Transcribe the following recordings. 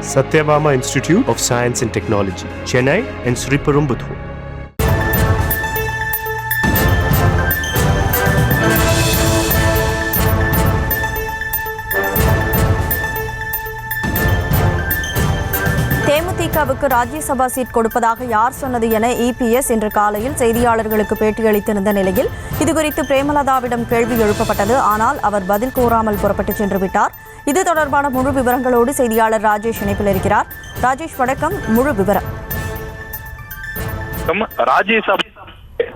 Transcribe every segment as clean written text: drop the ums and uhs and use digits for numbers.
Satyabama Institute of Science and Technology, Chennai and Sriperumbudur. தேமுதிகவுக்கு Rajya Sabha seat கொடுப்பதாக யார் சொன்னது என இபிஎஸ் இன்று காலையில் செய்தியாளர்களுக்கு பேட்டியளித்திருந்த நிலையில் இதுகுறித்து பிரேமலதாவிடம் கேள்வி எழுப்பப்பட்டது. ஆனால் அவர் பதில் கூறாமல் புறப்பட்டு சென்று விட்டார். இது தொடர்பான முழு விவரங்களோடு செய்தியாளர் ராஜேஷ் இணைப்பில் இருக்கிறார். ராஜேஷ், வணக்கம். முழு விவரம். ராஜ்யசபா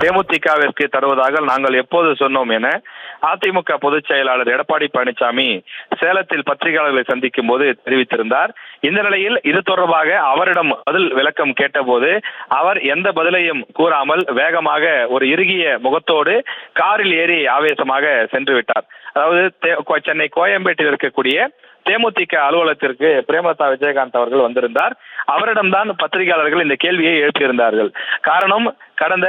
தேமுதிகவிற்கு தருவதாக நாங்கள் எப்போது சொன்னோம் என அதிமுக பொதுச் செயலாளர் எடப்பாடி பழனிசாமி சேலத்தில் பத்திரிகையாளர்களை சந்திக்கும் போது தெரிவித்திருந்தார். இந்த நிலையில் இது தொடர்பாக அவரிடம் பதில் விளக்கம் கேட்டபோது அவர் எந்த பதிலையும் கூறாமல் வேகமாக ஒரு இறுகிய முகத்தோடு காரில் ஏறி ஆவேசமாக சென்று விட்டார். அதாவது சென்னை கோயம்பேட்டில் இருக்கக்கூடிய தேமுதிக அலுவலகத்திற்கு பிரேமலதா விஜயகாந்த் அவர்கள் வந்திருந்தார். அவரிடம்தான் பத்திரிகையாளர்கள் இந்த கேள்வியை எழுப்பியிருந்தார்கள். காரணம், கடந்த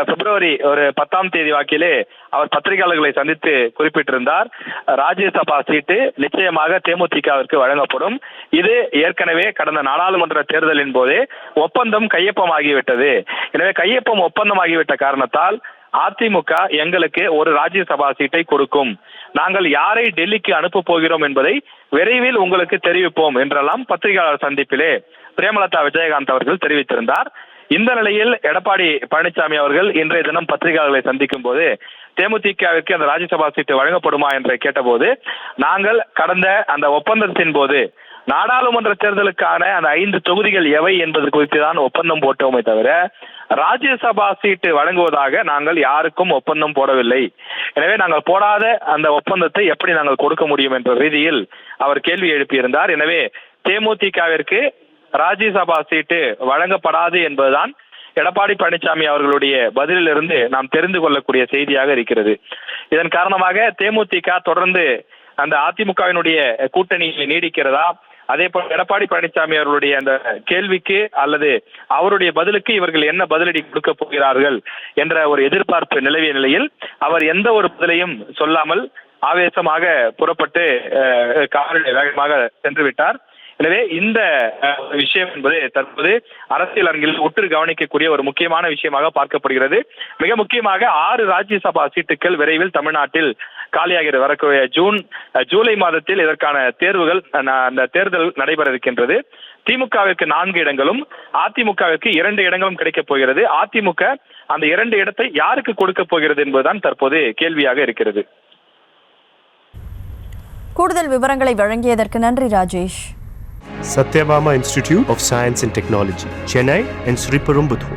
பிப்ரவரி 10 வாக்கிலே அவர் பத்திரிகையாளர்களை சந்தித்து குறிப்பிட்டிருந்தார், ராஜ்யசபா சீட்டு நிச்சயமாக தேமுதிகவிற்கு வழங்கப்படும். இது ஏற்கனவே கடந்த நாடாளுமன்ற தேர்தலின் போதே ஒப்பந்தம் கையொப்பமாகிவிட்டது. எனவே கையொப்பம் ஒப்பந்தமாகிவிட்ட காரணத்தால் அதிமுக எங்களுக்கு ஒரு ராஜ்யசபா சீட்டை கொடுக்கும். நாங்கள் யாரை டெல்லிக்கு அனுப்ப போகிறோம் என்பதை விரைவில் உங்களுக்கு தெரிவிப்போம் என்றெல்லாம் பத்திரிகையாளர் சந்திப்பிலே பிரேமலதா விஜயகாந்த் அவர்கள் தெரிவித்திருந்தார். இந்த நிலையில் எடப்பாடி பழனிசாமி அவர்கள் இன்றைய தினம் பத்திரிகையாளர்களை சந்திக்கும் போது தேமுதிகவிற்கு அந்த ராஜ்யசபா சீட்டு வழங்கப்படுமா என்று கேட்டபோது, நாங்கள் கடந்த அந்த ஒப்பந்தத்தின் போது நாடாளுமன்ற தேர்தலுக்கான அந்த 5 தொகுதிகள் எவை என்பது குறித்து தான் ஒப்பந்தம் போட்டோமே தவிர ராஜ்யசபா சீட்டு வழங்குவதாக நாங்கள் யாருக்கும் ஒப்பந்தம் போடவில்லை. எனவே நாங்கள் போடாத அந்த ஒப்பந்தத்தை எப்படி நாங்கள் கொடுக்க முடியும் என்ற ரீதியில் அவர் கேள்வி எழுப்பியிருந்தார். எனவே தேமுதிகவிற்கு ராஜ்யசபா சீட்டு வழங்கப்படாது என்பதுதான் எடப்பாடி பழனிசாமி அவர்களுடைய பதிலிலிருந்து நாம் தெரிந்து கொள்ளக்கூடிய செய்தியாக இருக்கிறது. இதன் காரணமாக தேமுதிக தொடர்ந்து அந்த அதிமுகவினுடைய கூட்டணியில் நீடிக்கிறதா, அதே போல எடப்பாடி பழனிசாமி அவர்களுடைய அந்த கேள்விக்கு அல்லது அவருடைய பதிலுக்கு இவர்கள் என்ன பதிலடி கொடுக்க போகிறார்கள் என்ற ஒரு எதிர்பார்ப்பு நிலவிய நிலையில் அவர் எந்த ஒரு பதிலையும் சொல்லாமல் ஆவேசமாக புறப்பட்டு காரில் வேகமாக சென்று விட்டார். எனவே இந்த விஷயம் என்பது தற்போது அரசியல் அரங்கில் உற்று கவனிக்கக்கூடிய ஒரு முக்கியமான விஷயமாக பார்க்கப்படுகிறது. மிக முக்கியமாக 6 ராஜ்யசபா சீட்டுகள் விரைவில் தமிழ்நாட்டில் காலியாக வரக்கூடிய ஜூலை மாதத்தில் இதற்கான தேர்வுகள் அந்த தேர்தல் நடைபெற இருக்கின்றது. திமுகவிற்கு 4 இடங்களும் அதிமுகவிற்கு 2 இடங்களும் கிடைக்கப் போகிறது. அதிமுக அந்த 2 இடத்தை யாருக்கு கொடுக்க போகிறது என்பதுதான் தற்போது கேள்வியாக இருக்கிறது. கூடுதல் விவரங்களை வழங்கியதற்கு நன்றி Rajesh. Satyabama Institute of Science and Technology, Chennai and Sriperumbudur.